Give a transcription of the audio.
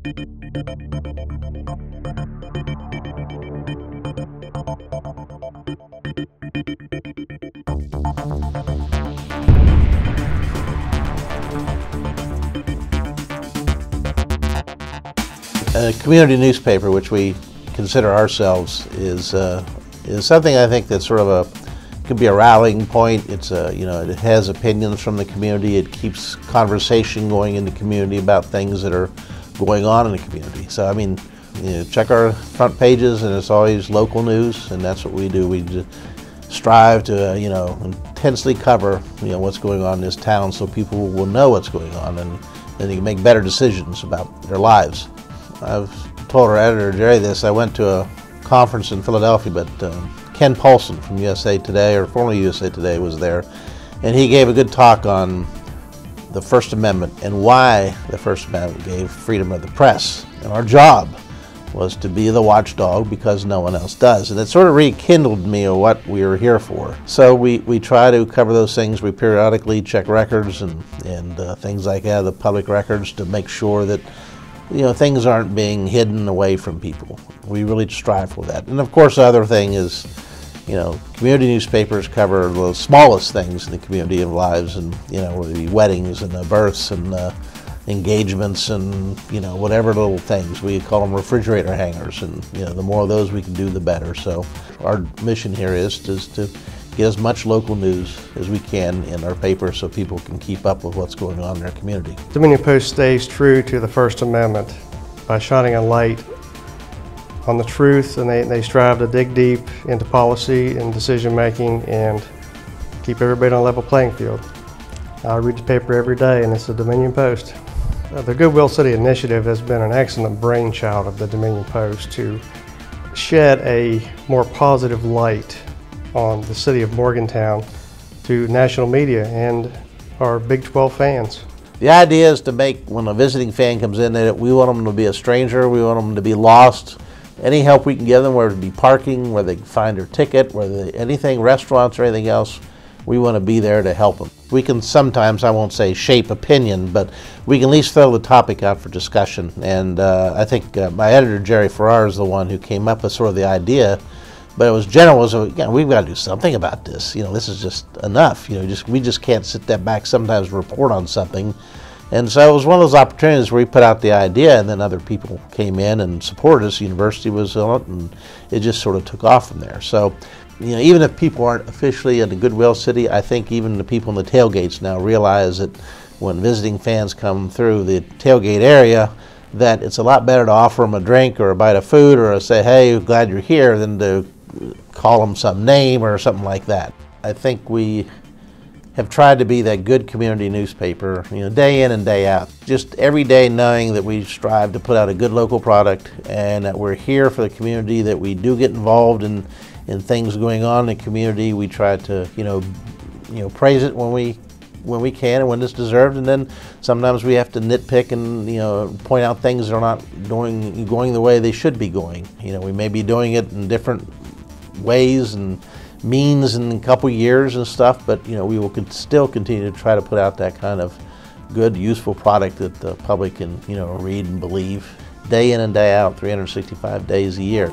A community newspaper, which we consider ourselves, is something I think that's sort of could be a rallying point. It's it has opinions from the community. It keeps conversation going in the community about things that are going on in the community. So I mean, check our front pages, and it's always local news, and that's what we do. We just strive to intensely cover what's going on in this town, so people will know what's going on, and then they can make better decisions about their lives. I've told our editor, Jerry, this. I went to a conference in Philadelphia, but Ken Paulson from USA Today, or formerly USA Today, was there, and he gave a good talk on the First Amendment and why the First Amendment gave freedom of the press. And our job was to be the watchdog because no one else does. And it sort of rekindled me of what we were here for. So we try to cover those things. We periodically check records and things like that, the public records, to make sure that things aren't being hidden away from people. We really strive for that. And of course, the other thing is, community newspapers cover the smallest things in the community of lives, and whether it be weddings and births and engagements and whatever little things. We call them refrigerator hangers, and the more of those we can do, the better. So our mission here is to get as much local news as we can in our paper so people can keep up with what's going on in their community. Dominion Post stays true to the First Amendment by shining a light on the truth, and they strive to dig deep into policy and decision making and keep everybody on a level playing field. I read the paper every day, and it's the Dominion Post. The Goodwill City Initiative has been an excellent brainchild of the Dominion Post to shed a more positive light on the city of Morgantown to national media and our Big 12 fans. The idea is to make, when a visiting fan comes in, that we want them to be a stranger, we want them to be lost. Any help we can give them, whether it be parking, where they can find their ticket, anything, restaurants or anything else, we want to be there to help them. We can sometimes, I won't say shape opinion, but we can at least throw the topic out for discussion. And I think my editor, Jerry Farrar, is the one who came up with sort of the idea. But it was general, we've got to do something about this. This is just enough. We just can't sit there back sometimes and report on something. And so it was one of those opportunities where we put out the idea, and then other people came in and supported us. The university was on it, and it just sort of took off from there. So, even if people aren't officially in the Goodwill City, I think even the people in the tailgates now realize that when visiting fans come through the tailgate area, that it's a lot better to offer them a drink or a bite of food or say, hey, glad you're here, than to call them some name or something like that. I think we have tried to be that good community newspaper, day in and day out. Just every day knowing that we strive to put out a good local product and that we're here for the community, that we do get involved in things going on in the community. We try to, praise it when we can and when it's deserved, and then sometimes we have to nitpick and point out things that are not going the way they should be going. We may be doing it in different ways and means in a couple years and stuff, but we will still continue to try to put out that kind of good, useful product that the public can read and believe day in and day out, 365 days a year.